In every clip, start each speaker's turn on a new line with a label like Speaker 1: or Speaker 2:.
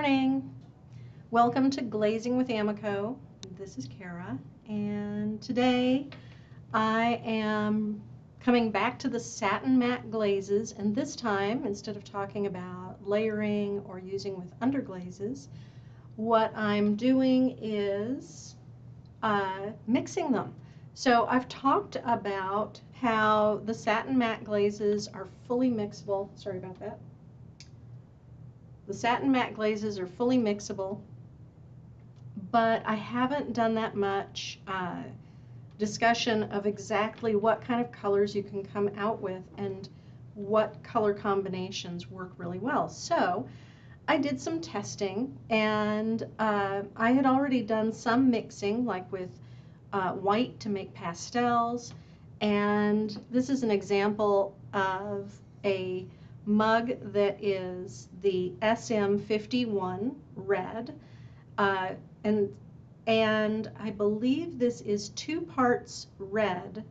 Speaker 1: morning. Welcome to Glazing with Amaco. This is Kara, and today I am coming back to the satin matte glazes, and this time, instead of talking about layering or using with underglazes, what I'm doing is mixing them. So I've talked about how the satin matte glazes are fully mixable. Sorry about that. The satin matte glazes are fully mixable, but I haven't done that much discussion of exactly what kind of colors you can come out with and what color combinations work really well. So I did some testing, and I had already done some mixing, like with white to make pastels, and this is an example of a mug that is the SM51 red, and I believe this is 2 parts red,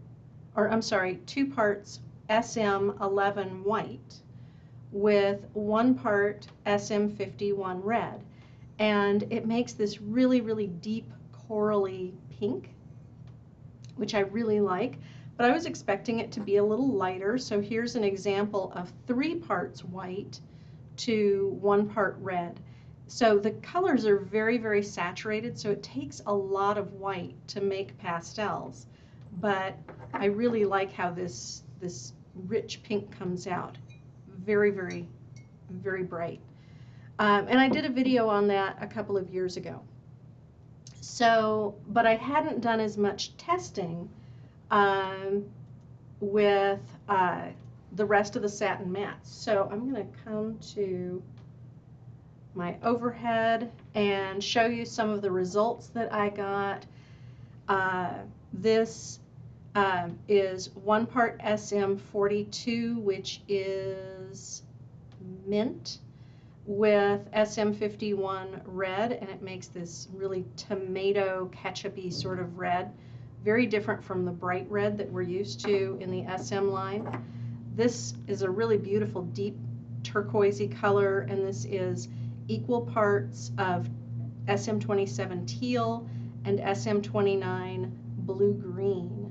Speaker 1: or I'm sorry, 2 parts SM11 white with 1 part SM51 red, and it makes this really, really deep corally pink, which I really like. But I was expecting it to be a little lighter, so here's an example of 3 parts white to 1 part red. So the colors are very, very saturated, so it takes a lot of white to make pastels. But I really like how this rich pink comes out. Very, very, very bright. And I did a video on that a couple of years ago. So, but I hadn't done as much testing with the rest of the satin mattes. So I'm going to come to my overhead and show you some of the results that I got. This is 1 part SM42, which is mint, with SM51 red, and it makes this really tomato ketchup-y sort of red, very different from the bright red that we're used to in the SM line. This is a really beautiful deep turquoisey color, and this is equal parts of SM27 teal and SM29 blue-green.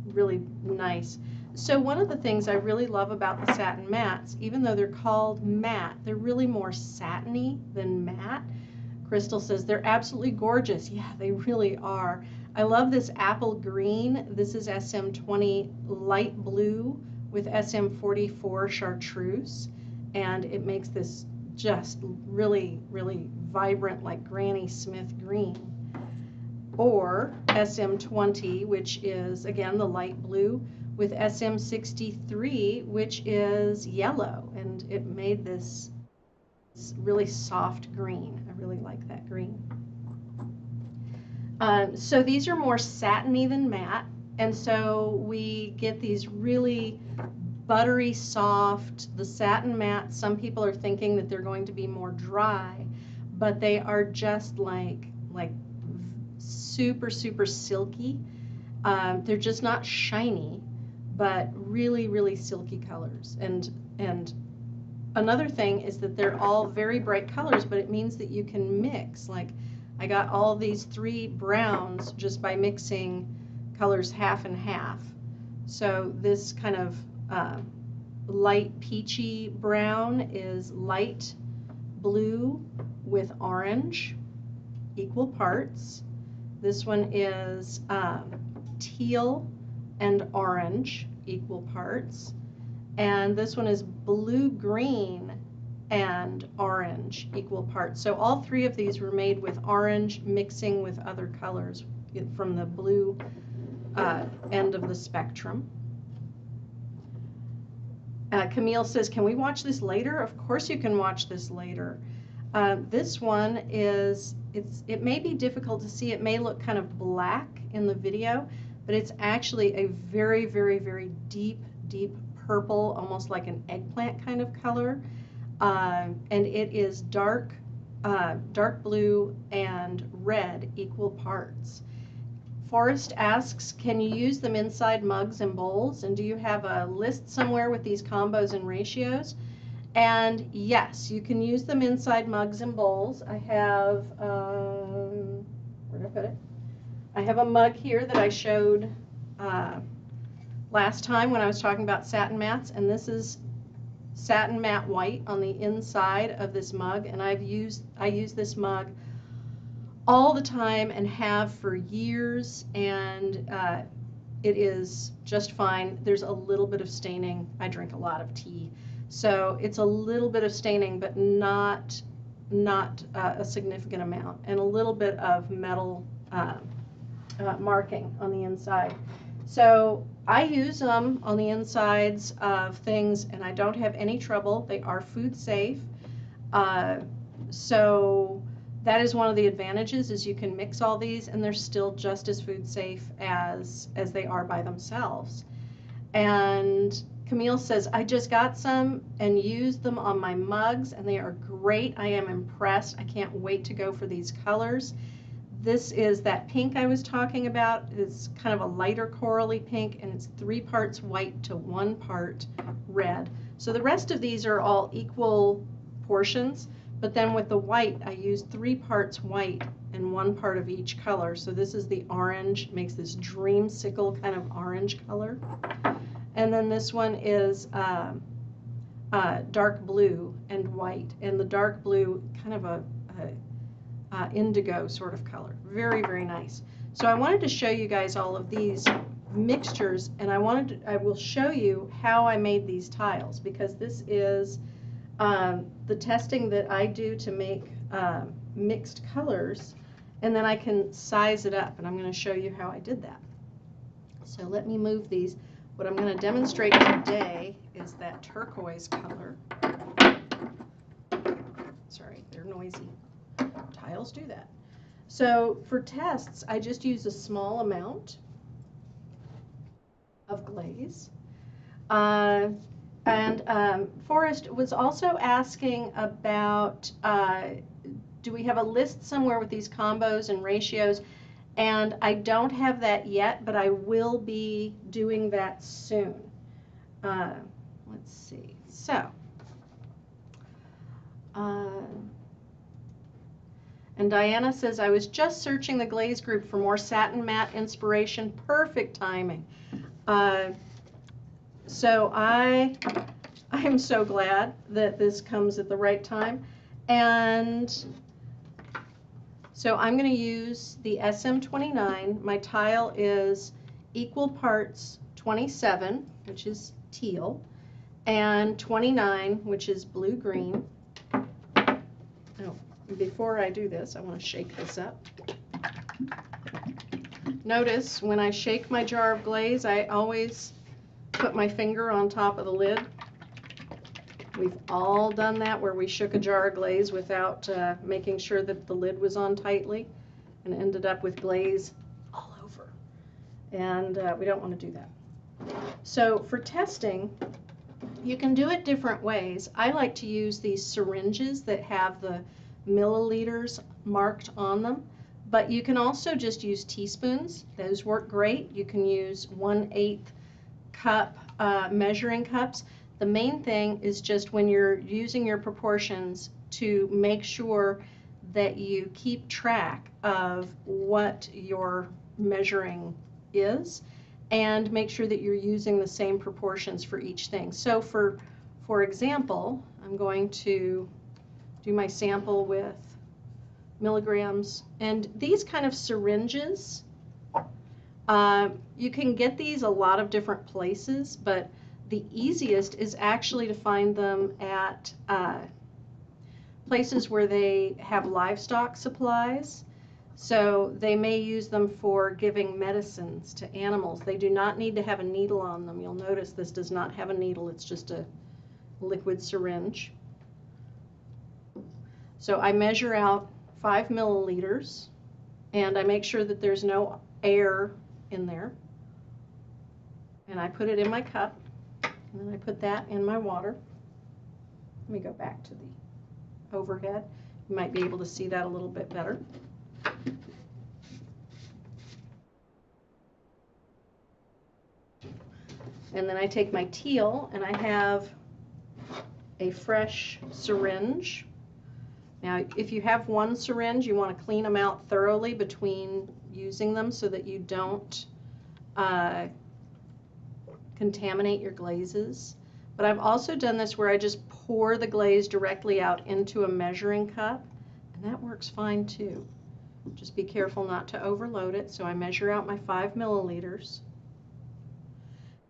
Speaker 1: Really nice. So one of the things I really love about the satin mattes, even though they're called matte, they're really more satiny than matte. Crystal says they're absolutely gorgeous. Yeah, they really are. I love this apple green. This is SM20 light blue with SM44 chartreuse, and it makes this just really, really vibrant, like Granny Smith green. Or SM20, which is, again, the light blue, with SM63, which is yellow, and it made this really soft green. I really like that green. So these are more satiny than matte, and so we get these really buttery soft. The satin matte, some people are thinking that they're going to be more dry, but they are just like super, super silky. They're just not shiny, but really, really silky colors. And another thing is that they're all very bright colors, but it means that you can mix. Like, I got all these 3 browns just by mixing colors half and half. So this kind of light peachy brown is light blue with orange, equal parts. This one is teal and orange, equal parts. And this one is blue-green and orange, equal parts. So all 3 of these were made with orange mixing with other colors from the blue end of the spectrum. Camille says, can we watch this later? Of course you can watch this later. This one is, it may be difficult to see. It may look kind of black in the video, but it's actually a very, very, very deep, deep purple, almost like an eggplant kind of color. And it is dark blue and red, equal parts. Forrest asks, can you use them inside mugs and bowls? And do you have a list somewhere with these combos and ratios? And yes, you can use them inside mugs and bowls. I have, where did I put it? I have a mug here that I showed last time when I was talking about satin mats, and this is satin matte white on the inside of this mug, and I use this mug all the time and have for years, and it is just fine. There's a little bit of staining. I drink a lot of tea, so it's a little bit of staining, but not a significant amount, and a little bit of metal marking on the inside. So I use them on the insides of things, and I don't have any trouble. They are food safe. So that is one of the advantages, is you can mix all these and they're still just as food safe as they are by themselves. And Camille says, I just got some and used them on my mugs and they are great. I am impressed. I can't wait to go for these colors. This is that pink I was talking about. It's kind of a lighter corally pink, and it's 3 parts white to 1 part red. So the rest of these are all equal portions, but then with the white, I used 3 parts white and 1 part of each color. So this is the orange, makes this dreamsicle kind of orange color. And then this one is dark blue and white, and the dark blue kind of a indigo sort of color. Very, very nice. So I wanted to show you guys all of these mixtures, and I will show you how I made these tiles, because this is the testing that I do to make mixed colors, and then I can size it up, and I'm going to show you how I did that. So let me move these. What I'm going to demonstrate today is that turquoise color. Sorry, they're noisy. Tiles do that. So for tests, I just use a small amount of glaze. Forrest was also asking about, do we have a list somewhere with these combos and ratios? And I don't have that yet, but I will be doing that soon. Let's see. So, and Diana says, I was just searching the glaze group for more satin matte inspiration. Perfect timing. So I am so glad that this comes at the right time. And so I'm going to use the SM29. My tile is equal parts 27, which is teal, and 29, which is blue-green. Oh, before I do this, I want to shake this up. Notice when I shake my jar of glaze, I always put my finger on top of the lid. We've all done that, where we shook a jar of glaze without making sure that the lid was on tightly, and ended up with glaze all over. And we don't want to do that. So for testing, you can do it different ways. I like to use these syringes that have the milliliters marked on them, but you can also just use teaspoons. Those work great. You can use 1/8 cup measuring cups. The main thing is just when you're using your proportions to make sure that you keep track of what your measuring is, and make sure that you're using the same proportions for each thing. So for example, I'm going to do my sample with milligrams, and these kind of syringes, you can get these a lot of different places, but the easiest is actually to find them at places where they have livestock supplies. So they may use them for giving medicines to animals. They do not need to have a needle on them. You'll notice this does not have a needle. It's just a liquid syringe. So I measure out 5 milliliters, and I make sure that there's no air in there. And I put it in my cup, and then I put that in my water. Let me go back to the overhead. You might be able to see that a little bit better. And then I take my teal, and I have a fresh syringe. Now, if you have one syringe, you want to clean them out thoroughly between using them so that you don't contaminate your glazes. But I've also done this where I just pour the glaze directly out into a measuring cup, and that works fine too. Just be careful not to overload it. So I measure out my 5 milliliters,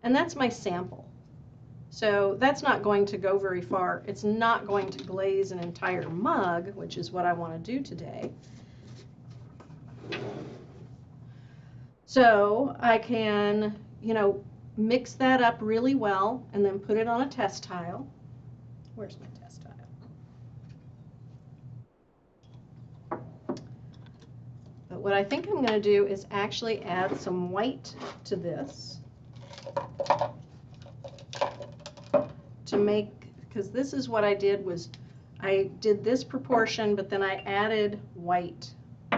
Speaker 1: and that's my sample. So that's not going to go very far. It's not going to glaze an entire mug, which is what I want to do today. So I can, mix that up really well and then put it on a test tile. Where's my test tile? But what I think I'm going to do is actually add some white to this to make, because this is what I did, was I did this proportion, but then I added white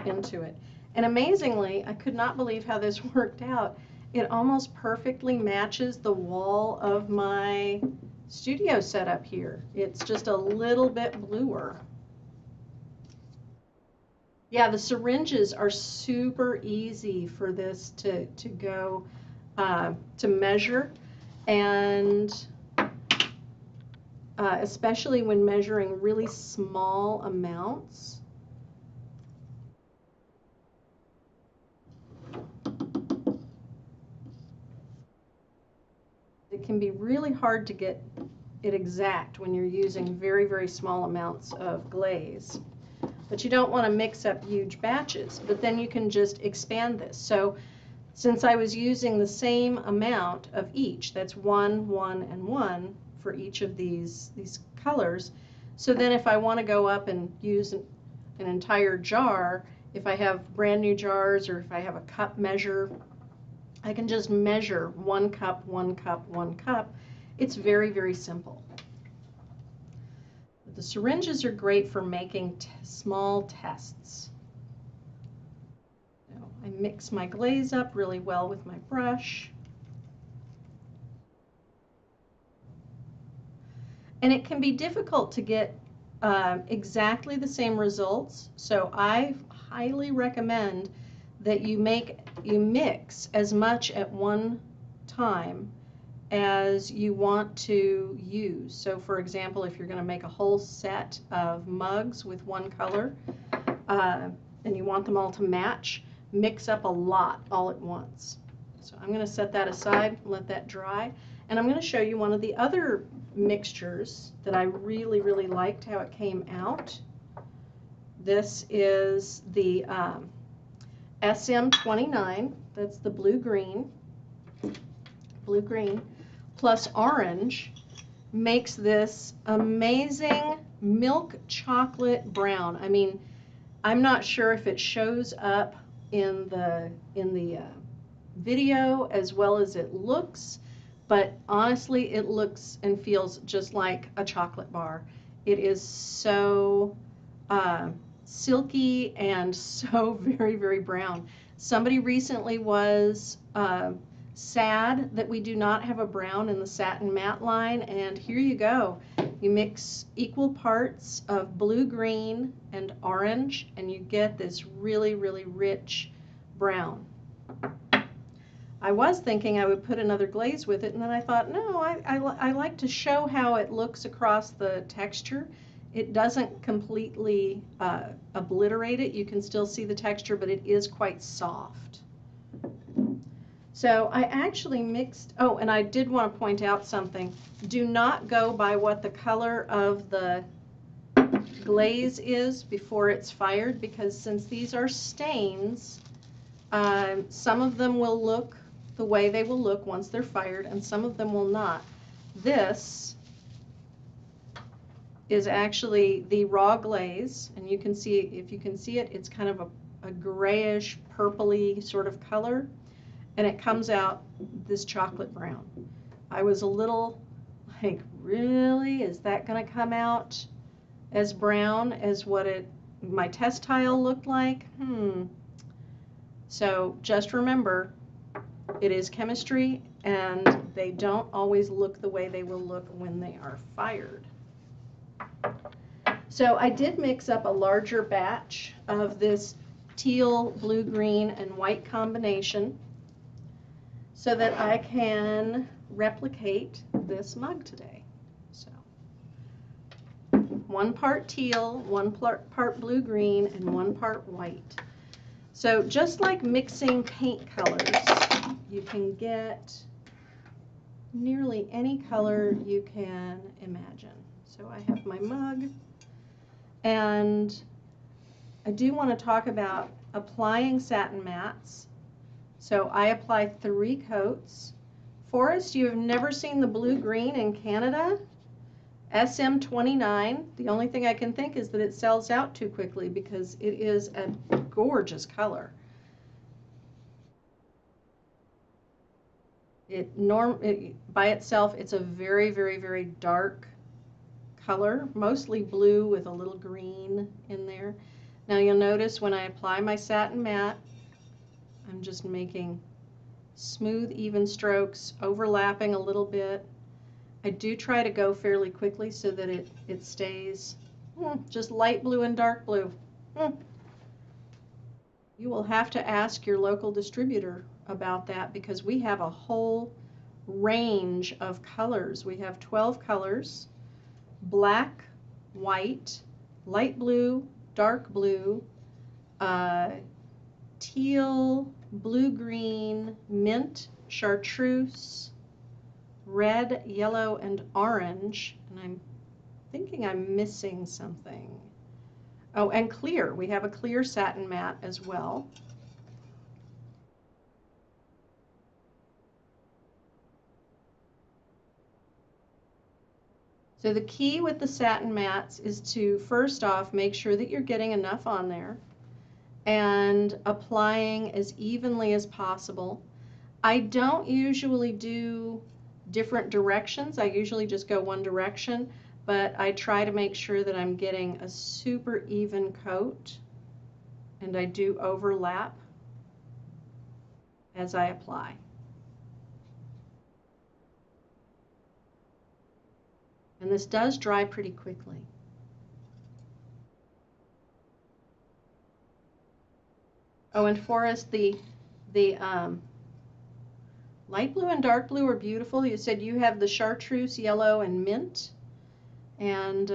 Speaker 1: into it. And amazingly, I could not believe how this worked out. It almost perfectly matches the wall of my studio setup here. It's just a little bit bluer. Yeah, the syringes are super easy for this to go to measure, and especially when measuring really small amounts. It can be really hard to get it exact when you're using very, very small amounts of glaze. But you don't want to mix up huge batches, but then you can just expand this. So since I was using the same amount of each, that's 1, 1, and 1 for each of these colors, so then if I want to go up and use an entire jar, if I have brand new jars or if I have a cup measure, I can just measure 1 cup, 1 cup, 1 cup. It's very, very simple. The syringes are great for making small tests. Now, I mix my glaze up really well with my brush. And it can be difficult to get exactly the same results, so I highly recommend that you mix as much at one time as you want to use. So for example, if you're going to make a whole set of mugs with one color and you want them all to match, mix up a lot all at once. So I'm going to set that aside, let that dry, and I'm going to show you one of the other mixtures that I really, really liked how it came out. This is the SM29, that's the blue-green plus orange, makes this amazing milk chocolate brown. I mean, I'm not sure if it shows up in the video as well as it looks, but honestly it looks and feels just like a chocolate bar. It is so silky and so very, very brown. Somebody recently was sad that we do not have a brown in the Satin Matte line, and here you go. You mix equal parts of blue, green, and orange, and you get this really, really rich brown. I was thinking I would put another glaze with it, and then I thought, no, I like to show how it looks across the texture. It doesn't completely obliterate it. You can still see the texture, but it is quite soft. So I actually mixed, oh, and I did want to point out something. Do not go by what the color of the glaze is before it's fired, because since these are stains, some of them will look the way they will look once they're fired, and some of them will not. This is actually the raw glaze, and you can see, if you can see it, it's kind of a grayish, purpley sort of color, and it comes out this chocolate brown. I was a little like, really? Is that going to come out as brown as what my test tile looked like? So just remember, it is chemistry, and they don't always look the way they will look when they are fired. So I did mix up a larger batch of this teal, blue, green, and white combination so that I can replicate this mug today. So 1 part teal, 1 part blue, green, and 1 part white. So just like mixing paint colors, you can get nearly any color you can imagine. So I have my mug, and I do want to talk about applying Satin Mattes. So I apply 3 coats. Forrest, you have never seen the blue-green in Canada? SM29. The only thing I can think is that it sells out too quickly because it is a gorgeous color. By itself, it's a very, very, very dark color, mostly blue with a little green in there. Now you'll notice when I apply my Satin Matte, I'm just making smooth, even strokes, overlapping a little bit. I do try to go fairly quickly so that it stays just light blue and dark blue. You will have to ask your local distributor about that because we have a whole range of colors. We have 12 colors: black, white, light blue, dark blue, teal, blue-green, mint, chartreuse, red, yellow, and orange. And I'm thinking I'm missing something. Oh, and clear. We have a clear Satin Matte as well. So the key with the Satin Mattes is to, first off, make sure that you're getting enough on there and applying as evenly as possible. I don't usually do different directions. I usually just go one direction, but I try to make sure that I'm getting a super even coat, and I do overlap as I apply. And this does dry pretty quickly. Oh, and Forrest, the light blue and dark blue are beautiful. You said you have the chartreuse, yellow, and mint. And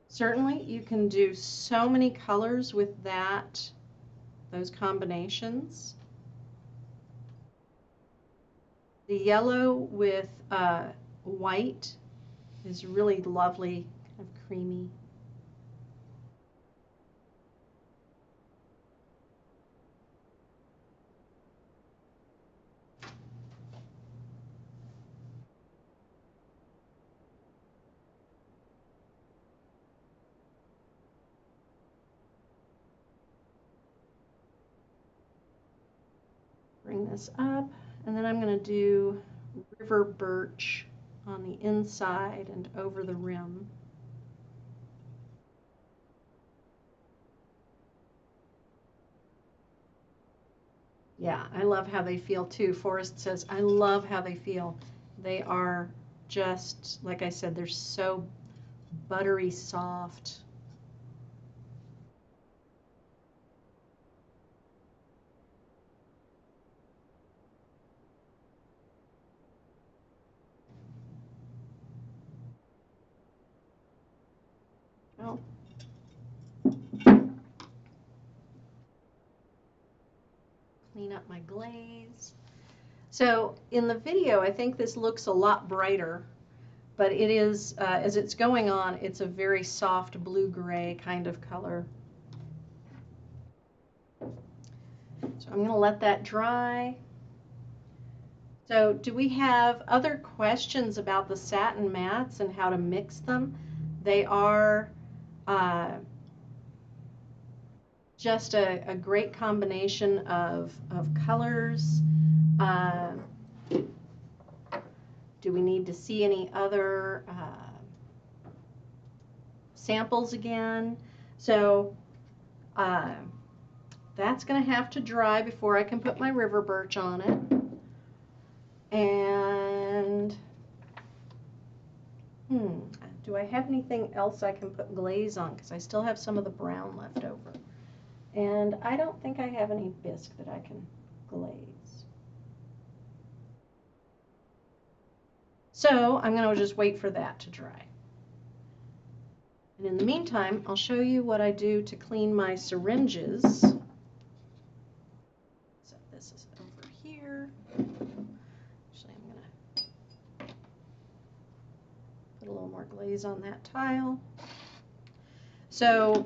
Speaker 1: certainly you can do so many colors with those combinations. The yellow with white is really lovely, kind of creamy. Bring this up, and then I'm going to do river birch on the inside and over the rim. Yeah, I love how they feel too. Forrest says, I love how they feel. They are just, like I said, they're so buttery soft. Oh. Clean up my glaze. So in the video, I think this looks a lot brighter, but it is, as it's going on, it's a very soft blue-gray kind of color. So I'm going to let that dry. So do we have other questions about the Satin Mattes and how to mix them? They are just a great combination of colors. Do we need to see any other samples again? So that's going to have to dry before I can put my river birch on it. And Do I have anything else I can put glaze on? Because I still have some of the brown left over. And I don't think I have any bisque that I can glaze. So I'm going to just wait for that to dry. And in the meantime, I'll show you what I do to clean my syringes. So this is over here. Actually, I'm going to put a little more glaze on that tile. So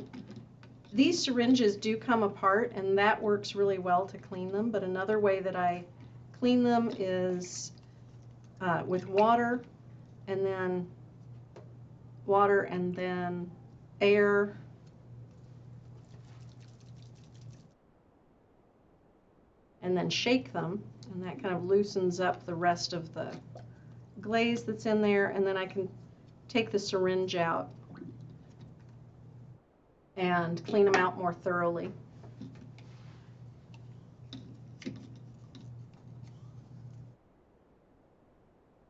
Speaker 1: these syringes do come apart, and that works really well to clean them. But another way that I clean them is with water, and then air, and then shake them, and that kind of loosens up the rest of the glaze that's in there, and then I can take the syringe out and clean them out more thoroughly.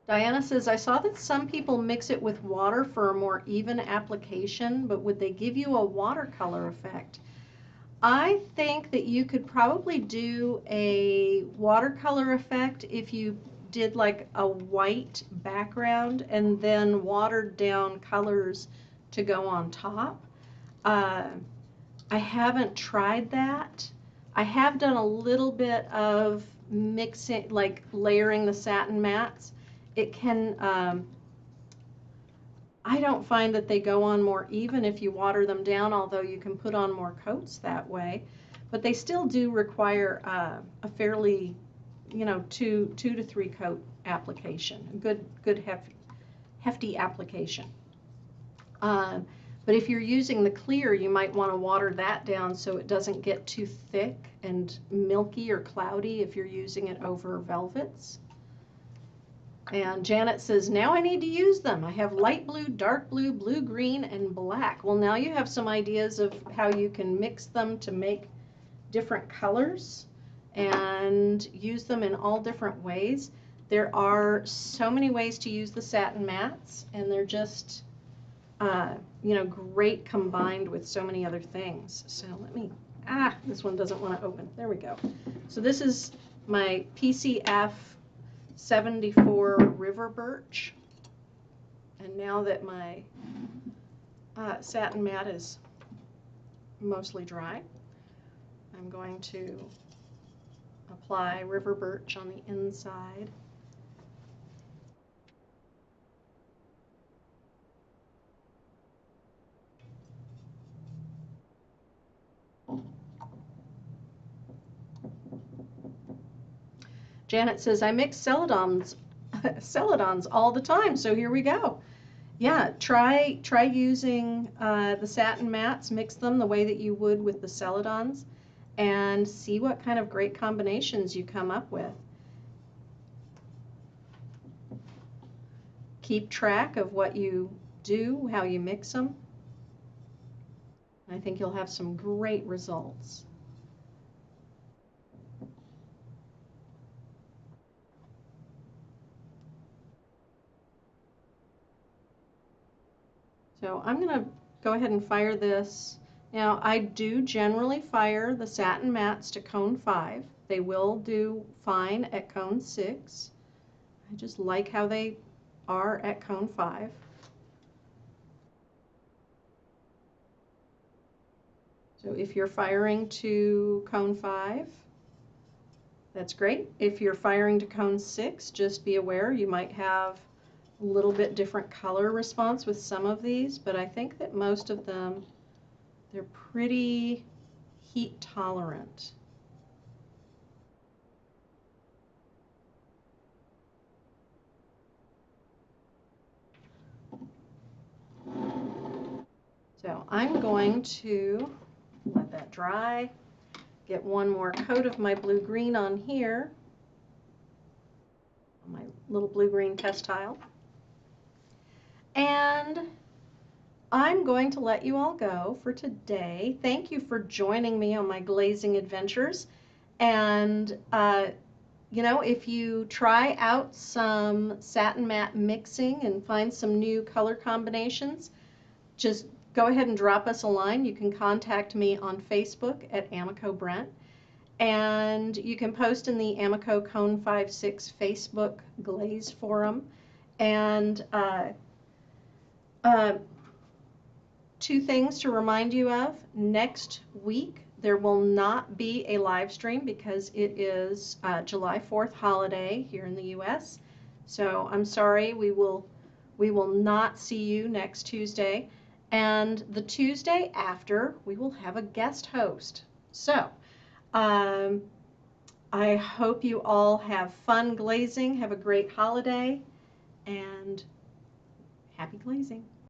Speaker 1: Diana says, I saw that some people mix it with water for a more even application, but would they give you a watercolor effect? I think that you could probably do a watercolor effect if you did like a white background and then watered down colors to go on top. I haven't tried that. I have done a little bit of mixing, like layering the satin mats. It can, I don't find that they go on more even if you water them down, although you can put on more coats that way. But they still do require a fairly, you know, two to three coat application, a good hefty application. But if you're using the clear, you might want to water that down so it doesn't get too thick and milky or cloudy if you're using it over velvets. And Janet says, now I need to use them. I have light blue, dark blue, blue, green, and black. Well, now you have some ideas of how you can mix them to make different colors and use them in all different ways. There are so many ways to use the satin mats, and they're just, you know, great combined with so many other things. So let me, this one doesn't want to open. There we go. So this is my PCF 74 River Birch, and now that my satin mat is mostly dry, I'm going to apply River Birch on the inside. Janet says, I mix celadons all the time, so here we go. Yeah, try using the satin mats, mix them the way that you would with the celadons, and see what kind of great combinations you come up with. Keep track of what you do, how you mix them. I think you'll have some great results. So I'm going to go ahead and fire this. Now, I do generally fire the satin mats to cone 5. They will do fine at cone 6. I just like how they are at cone 5. So if you're firing to cone 5, that's great. If you're firing to cone 6, just be aware you might have a little bit different color response with some of these, but I think that most of them, they're pretty heat tolerant. So I'm going to let that dry, get one more coat of my blue-green on here, on my little blue-green test tile. And I'm going to let you all go for today. Thank you for joining me on my glazing adventures. And you know, if you try out some satin matte mixing and find some new color combinations, just go ahead and drop us a line. You can contact me on Facebook at Amaco Brent, and you can post in the Amaco Cone 56 Facebook Glaze forum. And uh, two things to remind you of. Next week, there will not be a live stream because it is July 4th holiday here in the U.S. So I'm sorry, we will not see you next Tuesday. And the Tuesday after, we will have a guest host. So I hope you all have fun glazing, have a great holiday, and happy glazing.